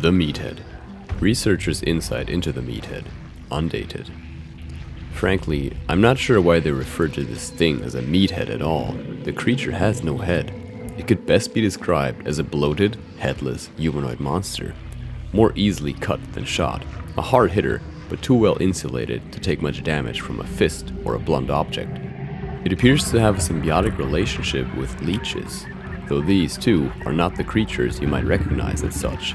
The Meathead. Researchers' insight into the Meathead. Undated. Frankly, I'm not sure why they refer to this thing as a meathead at all. The creature has no head. It could best be described as a bloated, headless, humanoid monster. More easily cut than shot. A hard hitter, but too well insulated to take much damage from a fist or a blunt object. It appears to have a symbiotic relationship with leeches, though these too are not the creatures you might recognize as such.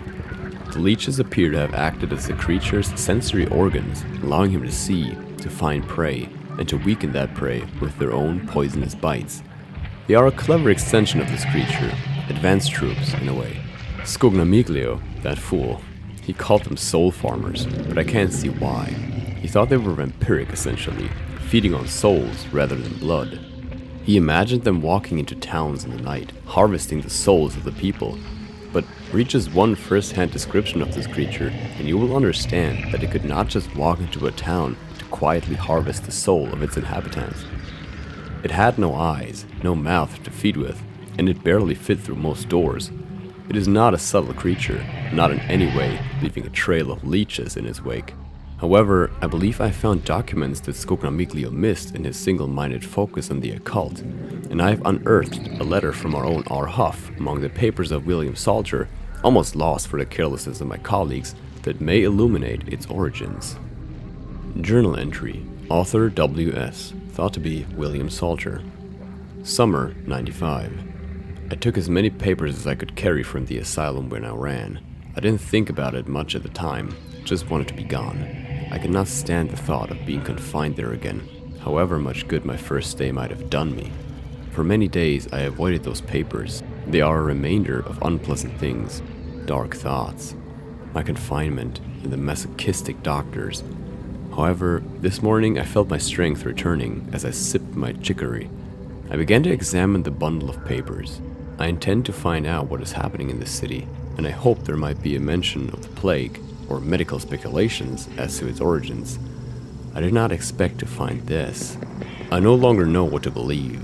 The leeches appear to have acted as the creature's sensory organs, allowing him to see, to find prey, and to weaken that prey with their own poisonous bites. They are a clever extension of this creature, advanced troops in a way. Scognamiglio, that fool, he called them soul farmers, but I can't see why. He thought they were vampiric essentially, feeding on souls rather than blood. He imagined them walking into towns in the night, harvesting the souls of the people. But read just one first-hand description of this creature, and you will understand that it could not just walk into a town to quietly harvest the soul of its inhabitants. It had no eyes, no mouth to feed with, and it barely fit through most doors. It is not a subtle creature, not in any way leaving a trail of leeches in its wake. However, I believe I found documents that Scognamiglio missed in his single-minded focus on the occult, and I have unearthed a letter from our own R. Huff among the papers of William Salter, almost lost for the carelessness of my colleagues, that may illuminate its origins. Journal entry, author W.S., thought to be William Salter. Summer, 95. I took as many papers as I could carry from the asylum where I ran. I didn't think about it much at the time, just wanted to be gone. I could not stand the thought of being confined there again, however much good my first day might have done me. For many days I avoided those papers. They are a remainder of unpleasant things, dark thoughts, my confinement, and the masochistic doctors. However, this morning I felt my strength returning as I sipped my chicory. I began to examine the bundle of papers. I intend to find out what is happening in this city, and I hope there might be a mention of the plague, or medical speculations as to its origins. I did not expect to find this. I no longer know what to believe.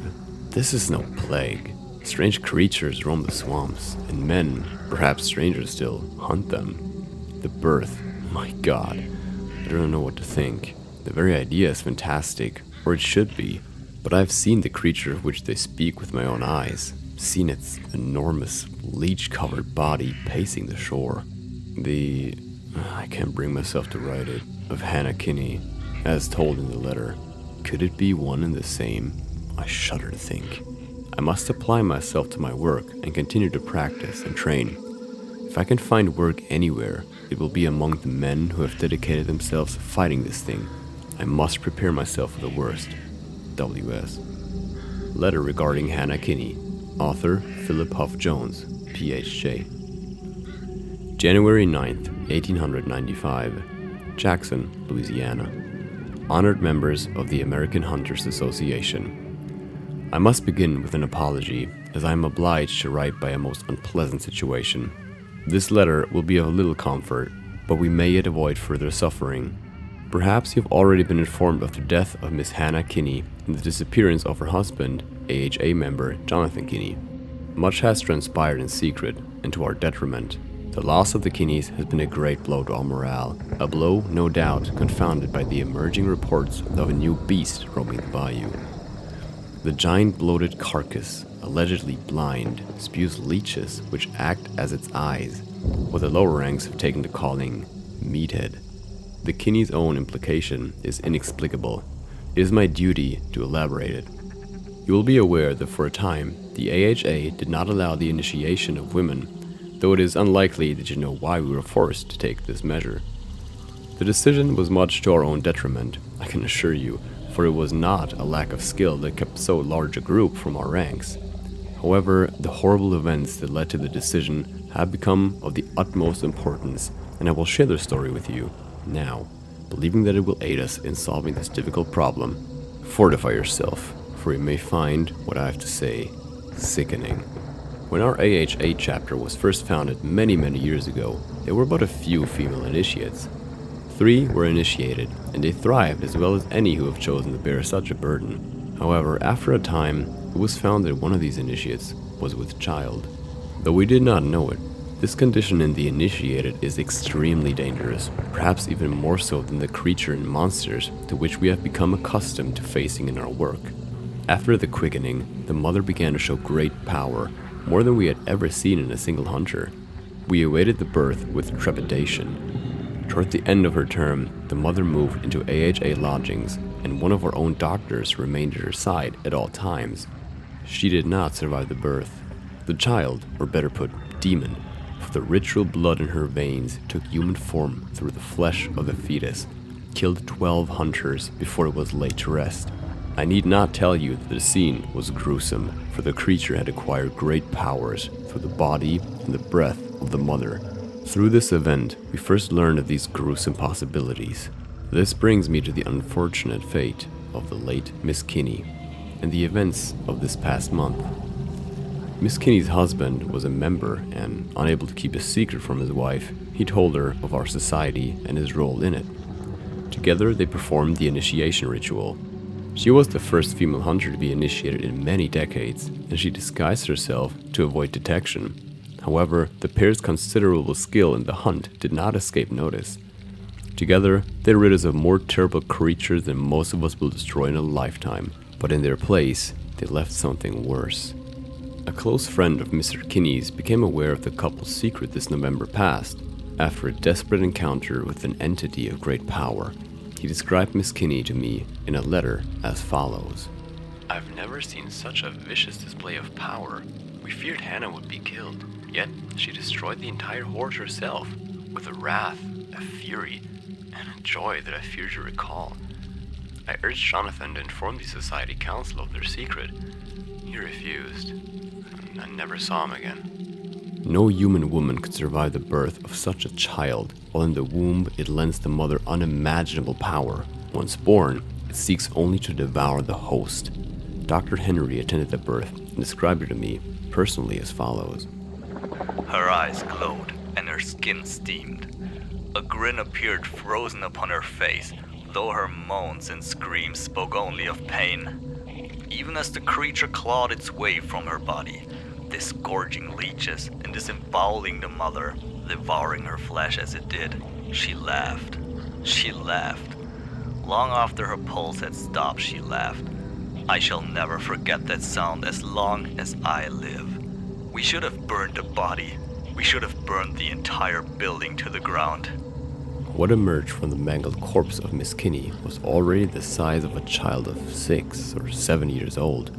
This is no plague. Strange creatures roam the swamps, and men, perhaps strangers still, hunt them. The birth, my God, I don't know what to think. The very idea is fantastic, or it should be, but I've seen the creature of which they speak with my own eyes, seen its enormous, leech-covered body pacing the shore. I can't bring myself to write it, of Hannah Kinney, as told in the letter. Could it be one and the same? I shudder to think. I must apply myself to my work and continue to practice and train. If I can find work anywhere, it will be among the men who have dedicated themselves to fighting this thing. I must prepare myself for the worst. W.S. Letter regarding Hannah Kinney. Author Philip Huff Jones, Ph.J. January 9th, 1895. Jackson, Louisiana. Honored members of the American Hunters Association. I must begin with an apology, as I am obliged to write by a most unpleasant situation. This letter will be of little comfort, but we may yet avoid further suffering. Perhaps you have already been informed of the death of Miss Hannah Kinney and the disappearance of her husband, AHA member Jonathan Kinney. Much has transpired in secret, and to our detriment. The loss of the Kinneys has been a great blow to our morale, a blow, no doubt, confounded by the emerging reports of a new beast roaming the bayou. The giant bloated carcass, allegedly blind, spews leeches which act as its eyes, what the lower ranks have taken to calling Meathead. The Kinney's own implication is inexplicable. It is my duty to elaborate it. You will be aware that for a time, the AHA did not allow the initiation of women, though it is unlikely that you know why we were forced to take this measure. The decision was much to our own detriment, I can assure you, for it was not a lack of skill that kept so large a group from our ranks. However, the horrible events that led to the decision have become of the utmost importance, and I will share their story with you now, believing that it will aid us in solving this difficult problem. Fortify yourself, for you may find what I have to say sickening. When our AHA chapter was first founded many years ago, there were but a few female initiates. 3 were initiated, and they thrived as well as any who have chosen to bear such a burden. However, after a time, it was found that one of these initiates was with child. Though we did not know it, This condition in the initiated is extremely dangerous, perhaps even more so than the creature and monsters to which we have become accustomed to facing in our work. After the quickening, the mother began to show great power, more than we had ever seen in a single hunter. We awaited the birth with trepidation. Toward the end of her term, the mother moved into AHA lodgings, and one of our own doctors remained at her side at all times. She did not survive the birth. The child, or better put, demon, for the ritual blood in her veins took human form through the flesh of the fetus, killed 12 hunters before it was laid to rest. I need not tell you that the scene was gruesome, for the creature had acquired great powers through the body and the breath of the mother. Through this event, we first learned of these gruesome possibilities. This brings me to the unfortunate fate of the late Miss Kinney and the events of this past month. Miss Kinney's husband was a member, and unable to keep a secret from his wife, he told her of our society and his role in it. Together, they performed the initiation ritual. She was the first female hunter to be initiated in many decades, and she disguised herself to avoid detection. However, the pair's considerable skill in the hunt did not escape notice. Together, they rid us of more terrible creatures than most of us will destroy in a lifetime, but in their place, they left something worse. A close friend of Mr. Kinney's became aware of the couple's secret this November past, after a desperate encounter with an entity of great power. He described Miss Kinney to me in a letter as follows. "I've never seen such a vicious display of power. We feared Hannah would be killed, yet she destroyed the entire horde herself, with a wrath, a fury, and a joy that I fear to recall. I urged Jonathan to inform the Society Council of their secret. He refused. I never saw him again." No human woman could survive the birth of such a child. While in the womb, it lends the mother unimaginable power. Once born, it seeks only to devour the host. Dr. Henry attended the birth and described her to me personally as follows. "Her eyes glowed and her skin steamed. A grin appeared frozen upon her face, though her moans and screams spoke only of pain. Even as the creature clawed its way from her body, disgorging leeches and disemboweling the mother, devouring her flesh as it did, she laughed. She laughed. Long after her pulse had stopped, she laughed. I shall never forget that sound as long as I live. We should have burned the body. We should have burned the entire building to the ground." What emerged from the mangled corpse of Miss Kinney was already the size of a child of 6 or 7 years old,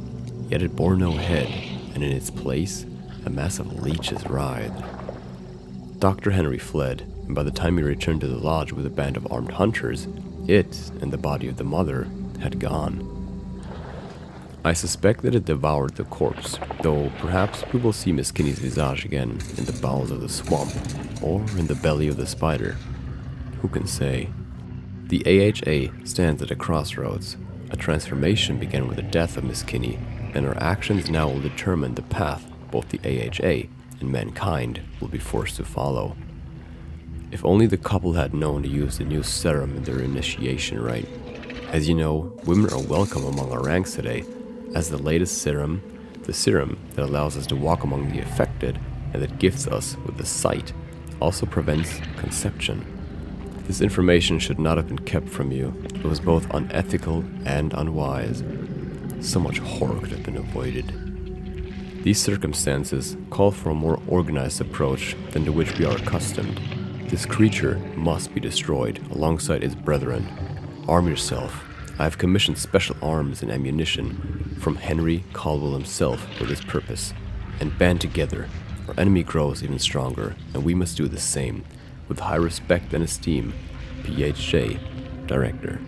yet it bore no head, and in its place, a mass of leeches writhed. Dr. Henry fled, and by the time he returned to the lodge with a band of armed hunters, it and the body of the mother had gone. I suspect that it devoured the corpse, though perhaps we will see Miss Kinney's visage again in the bowels of the swamp, or in the belly of the spider. Who can say? The AHA stands at a crossroads. A transformation began with the death of Miss Kinney, and our actions now will determine the path both the AHA and mankind will be forced to follow. If only the couple had known to use the new serum in their initiation rite. As you know, women are welcome among our ranks today, as the latest serum, the serum that allows us to walk among the affected and that gifts us with the sight, also prevents conception. This information should not have been kept from you. It was both unethical and unwise. So much horror could have been avoided. These circumstances call for a more organized approach than to which we are accustomed. This creature must be destroyed alongside its brethren. Arm yourself. I have commissioned special arms and ammunition from Henry Caldwell himself for this purpose. And band together. Our enemy grows even stronger, and we must do the same. With high respect and esteem, PHJ, Director.